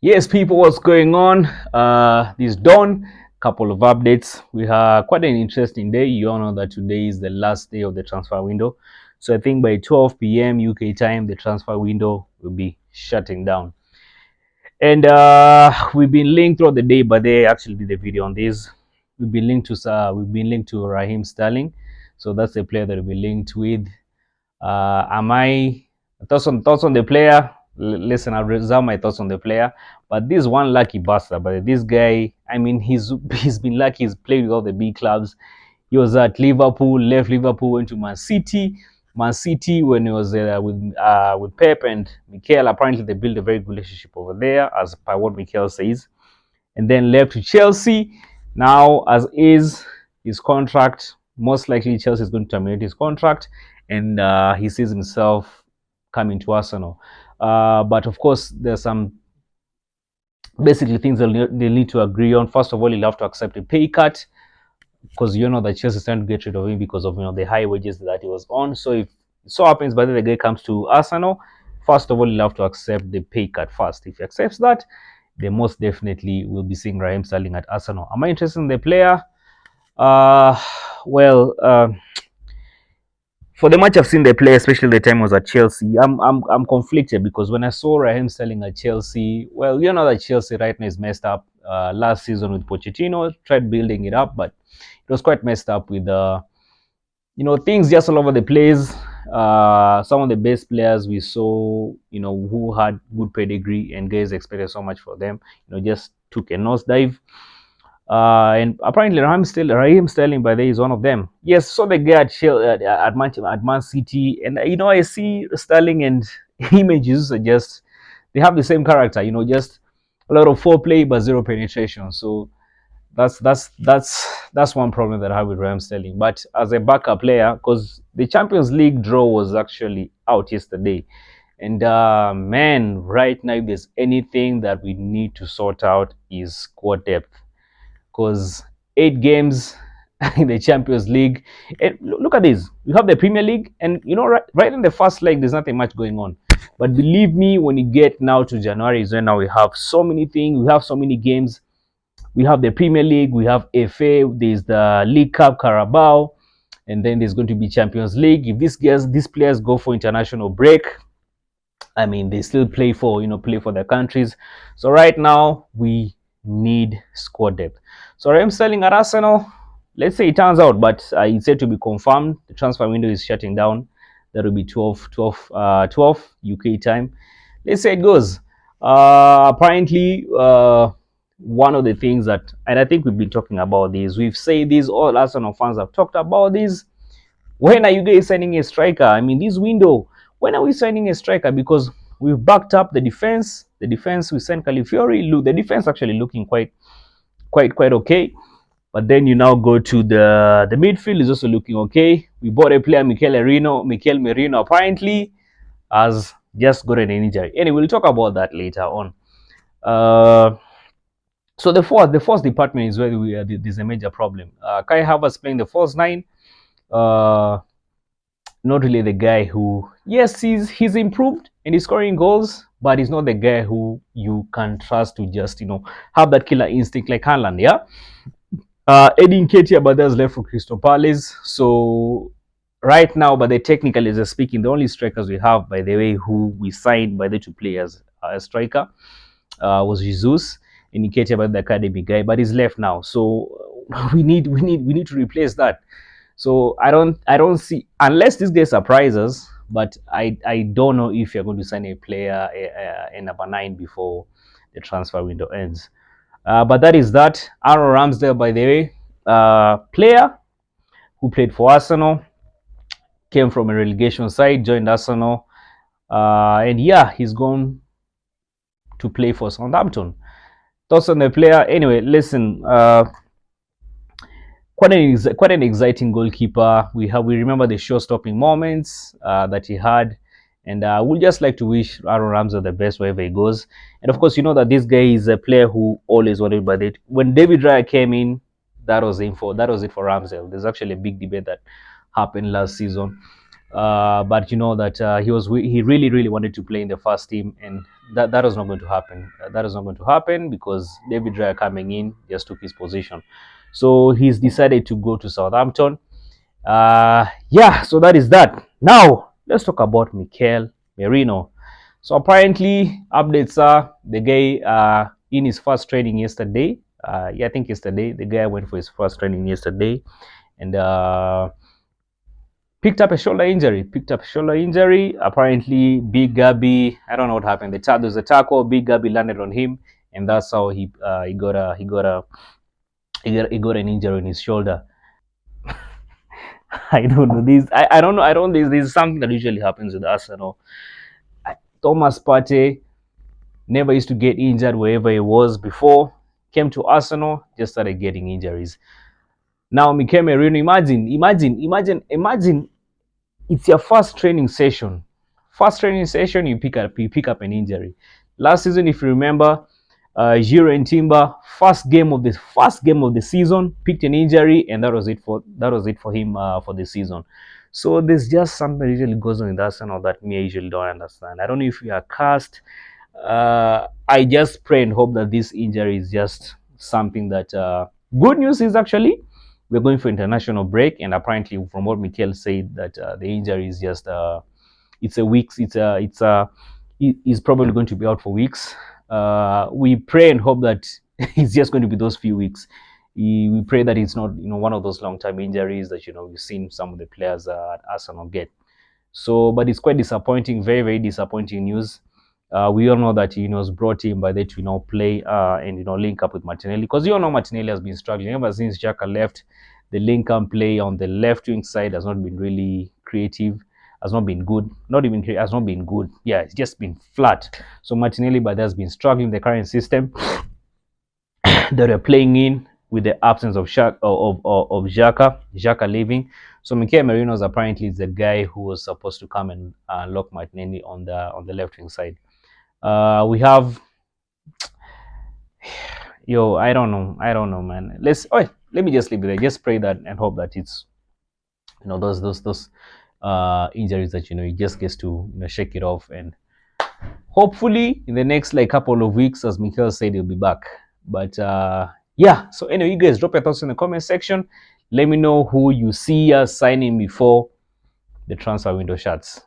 Yes, people, what's going on? This Dawn, couple of updates. We have quite an interesting day. You all know that today is the last day of the transfer window. So I think by 12 p.m. UK time, the transfer window will be shutting down. And we've been linked throughout the day, but they actually did a video on this. We've been linked to Raheem Sterling. So that's the player that we'll be linked with. Am I thoughts on the player? Listen, I'll reserve my thoughts on the player. But this one lucky bastard, but this guy, I mean, he's been lucky. He's played with all the big clubs. He was at Liverpool, left Liverpool, went to Man City. Man City, when he was with Pep and Mikel, apparently they built a very good relationship over there, as per what Mikel says. And then left to Chelsea. Now, as is his contract, most likely Chelsea is going to terminate his contract, and he sees himself coming to Arsenal. But of course, there's some basically things they need to agree on. First of all, he'll have to accept a pay cut because you know that Chelsea is trying to get rid of him because of the high wages that he was on. So if so happens by the guy comes to Arsenal, first of all, he'll have to accept the pay cut first. If he accepts that, they most definitely will be seeing Raheem Sterling at Arsenal. Am I interested in the player? Well, for the match I've seen the player, especially the time I was at Chelsea, I'm conflicted because when I saw Raheem Sterling at Chelsea, well, you know that Chelsea right now is messed up. Last season with Pochettino, tried building it up, but it was quite messed up with things just all over the place. Some of the best players we saw, who had good pedigree and guys expected so much for them, just took a nosedive. And apparently Raheem Sterling, by the way, is one of them. Yes, so the guy at Man City, and I see Sterling and images just they have the same character. Just a lot of foreplay but zero penetration. So that's one problem that I have with Raheem Sterling. But as a backup player, because the Champions League draw was actually out yesterday, and man, right now, if there's anything that we need to sort out is squad depth, because 8 games in the Champions League. And look at this. You have the Premier League, and right in the first leg, there's nothing much going on. But believe me, when you get now to January, is when now we have so many things, we have so many games. We have the Premier League, we have FA, there's the League Cup, Carabao, and then there's going to be Champions League. If these players go for international break, I mean, they still play for their countries. So right now we need squad depth. So I'm selling at Arsenal. Let's say it turns out, but it's said to be confirmed. The transfer window is shutting down. That will be 12 UK time. Let's say it goes. Apparently, one of the things that, and I think we've been talking about this, we've said this, all Arsenal fans have talked about this. When are you guys signing a striker? I mean, this window, when are we signing a striker? Because we've backed up the defense. The defense, we sent Calafiori. Look, the defense actually looking quite okay. But then you now go to the midfield is also looking okay. We bought a player, Mikel Merino, apparently has just got an injury. Anyway, we'll talk about that later on. So the fourth department is where there's a major problem. Kai Havertz playing the false nine. Not really the guy who, yes, he's improved and he's scoring goals, but he's not the guy who you can trust to just have that killer instinct like Haaland. Yeah. Eddie Nketiah, but that's left for Crystal Palace. So right now, but technically as speaking, the only strikers we have, by the way, who we signed by the two players as striker was Jesus. And Nketiah, by the academy guy, but he's left now. So we need to replace that. So I don't see, unless this guy surprises, but I don't know if you're going to sign a player in number 9 before the transfer window ends. But that is that. Aaron Ramsdale, by the way, player who played for Arsenal, came from a relegation side, joined Arsenal, and yeah, he's gone to play for Southampton. Thoughts on the player? Anyway, listen. Quite an exciting goalkeeper. We remember the show-stopping moments that he had, and we'd just like to wish Aaron Ramsdale the best wherever he goes. And of course, you know that this guy is a player who always wanted, but when David Raya came in, that was it for Ramsdale. There's actually a big debate that happened last season. But you know that he really wanted to play in the first team, and that was not going to happen. That is not going to happen because David Raya coming in just took his position. So he's decided to go to Southampton. Yeah, so that is that. Now let's talk about Mikel Merino. So apparently, updates are the guy in his first training yesterday. Yeah, I think yesterday the guy went for his first training yesterday, and picked up a shoulder injury. Picked up a shoulder injury. Apparently, Big Gabby. I don't know what happened. There's a tackle. Big Gabby landed on him, and that's how he got an injury in his shoulder. I don't know this. I don't know. I don't. This is something that usually happens with Arsenal. Thomas Partey never used to get injured wherever he was before. Came to Arsenal, just started getting injuries. Now Mikel Merino, imagine it's your first training session. First training session, you pick up an injury. Last season, if you remember, Jiro and Timber, first game of the season, picked an injury, and that was it for him for the season. So there's just something that usually goes on in Arsenal that me I usually don't understand. I don't know if we are cast. I just pray and hope that this injury is just something that. Good news is actually we're going for international break, and apparently, from what Mikel said, that the injury is just it's a weeks. He's probably going to be out for weeks. We pray and hope that it's just going to be those few weeks. We pray that it's not one of those long term injuries that we've seen some of the players at Arsenal get. So, but it's quite disappointing, very disappointing news. We all know that he was brought in by the to play and link up with Martinelli, because you all know Martinelli has been struggling ever since Xhaka left. The link and play on the left wing side has not been really creative, has not been good, not even has not been good. Yeah, it's just been flat. So Martinelli, but has been struggling the current system that are playing in with the absence of Xhaka leaving. So Mikel Merino apparently is the guy who was supposed to come and lock Martinelli on the left wing side. We have I don't know, man. Let me just leave it there. Just pray that and hope that it's those injuries that he just gets to shake it off, and hopefully in the next like couple of weeks, as Mikel said, he'll be back. But yeah, so anyway, you guys drop your thoughts in the comment section. Let me know who you see us signing before the transfer window shuts.